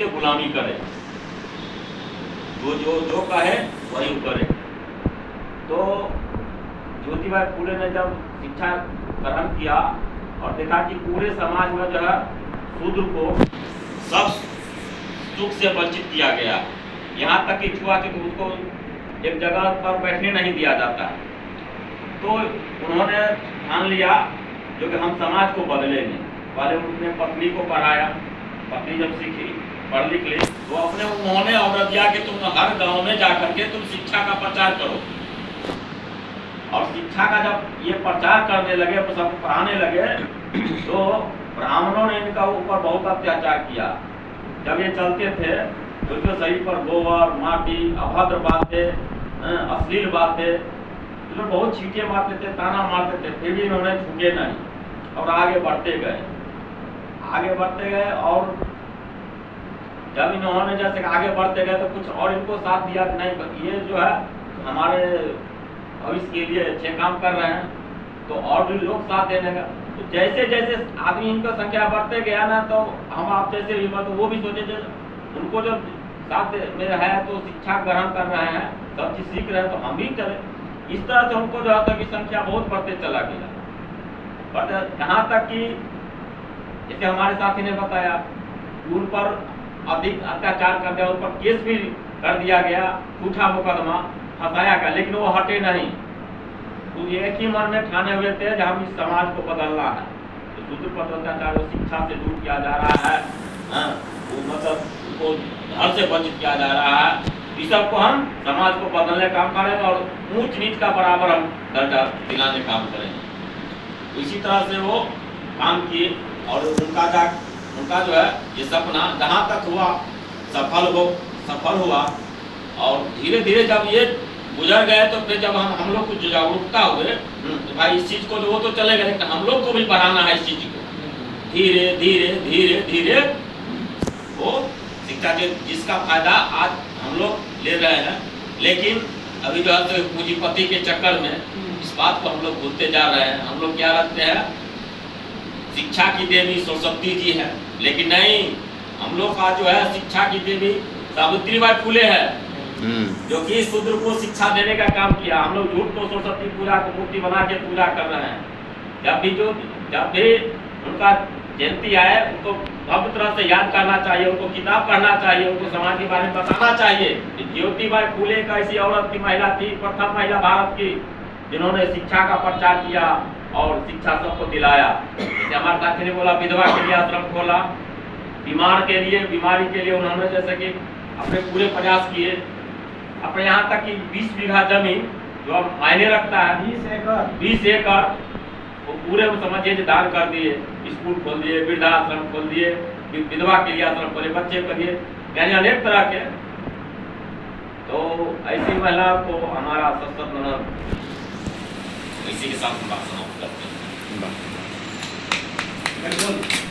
गुलामी करे, जो जो कहे वही करे। तो ज्योतिबा फुले ने जब शिक्षा ग्रहण किया और देखा कि पूरे समाज में जो है शूद्र को सब सुख से वंचित किया गया, यहाँ तक कि छुआछूत उसको एक जगह पर बैठने नहीं दिया जाता, तो उन्होंने ठान लिया जो कि हम समाज को बदलेंगे। पहले उन्होंने पत्नी को पढ़ाया, पत्नी जब सीखी पढ़ लिख ली तो अपने उन्होंने ऑर्डर दिया कि तुम हर गांव में जाकर के तुम शिक्षा का प्रचार करो। और शिक्षा का जब ये प्रचार करने लगे, सब पढ़ाने लगे, तो ब्राह्मणों ने इनका ऊपर बहुत अत्याचार किया। जब ये चलते थे तो उनके शरीर पर गोबर, माटी, अभद्र बातें, अश्लील बातें, तो बहुत छींटे मारते थे, ताना मारते थे, फिर भी इन्होंने झुके नहीं और आगे बढ़ते गए, आगे बढ़ते गए। और जब इन्होंने जैसे आगे बढ़ते गए तो कुछ और इनको साथ दिया कि नहीं ये जो है हमारे भविष्य के लिए अच्छे काम कर रहे हैं, तो और भी लोग साथ देने का। तो जैसे जैसे आदमी इनका संख्या बढ़ते गया ना, तो हम आप जैसे भी तो वो भी सोचे उनको जो साथ में है तो शिक्षा ग्रहण कर रहे हैं, सब चीज सीख रहे हैं, तो हम भी करें। इस तरह से उनको जो है कि संख्या बहुत बढ़ते चला गया। बट यहाँ तक कि जैसे हमारे साथी ने बताया उन पर अधिक अत्याचार कर दिया, उन पर केस भी कर दिया गया, झूठा मुकदमा फंसाया गया, लेकिन वो हटे नहीं। तो एक ही मन में ठाने हुए थे कि हम इस समाज को बदलना है। तो शूद्र पर अत्याचार को शिक्षा से दूर किया जा रहा है, वो मतलब उनको घर से वंचित किया जा रहा है। इस सबको हम समाज को बदलने का काम करेंगे और ऊंच नीच का बराबर हम दर्जा दिलाने का काम करेंगे। इसी तरह से वो काम किए और उनका जो है ये सपना जहाँ तक हुआ सफल हुआ। और धीरे धीरे जब ये गुजर गए तो फिर जब हम लोग कुछ जागरूकता हुए तो भाई इस चीज को वो तो चलेगा, लेकिन हम लोग को भी बढ़ाना है इस चीज को। धीरे धीरे धीरे धीरे वो शिक्षा जिसका फायदा आज हम लोग ले रहे हैं, लेकिन अभी जो है पूंजीपति के चक्कर में इस बात को हम लोग भूलते जा रहे हैं। हम लोग क्या रखते हैं शिक्षा की देवी सरस्वती जी है, लेकिन नहीं, हम लोग का जो है शिक्षा की देवी सावित्रीबाई फुले है, जो कि शूद्र को शिक्षा देने का काम किया। हम लोग झूठ को सरस्वती पूजा को मूर्ति बना के पूजा कर रहे हैं। जब भी उनका जयंती आए उनको भव्य तरह से याद करना चाहिए, उनको किताब पढ़ना चाहिए, उनको समाज के बारे में बताना चाहिए। ज्योतिबा फुले एक ऐसी औरत की महिला थी, प्रथम महिला भारत की, जिन्होंने शिक्षा का प्रचार किया और शिक्षा सबको दिलाया। जैसे हमारे साथी ने बोला विधवा के लिए आश्रम खोला, बीमारी के लिए उन्होंने जैसे कि अपने पूरे प्रयास किए। अपने यहाँ तक कि 20 बीघा जमीन जो अब मायने रखता है, 20 एकड़ वो पूरे समझिए दान कर दिए, स्कूल खोल दिए, वृद्धाश्रम खोल दिए, विधवा के लिए आश्रम खोले, बच्चे के लिए, यानी अनेक तरह के। तो ऐसी महिला को हमारा सशक्त इसी के साथ हम बात समाप्त करते हैं।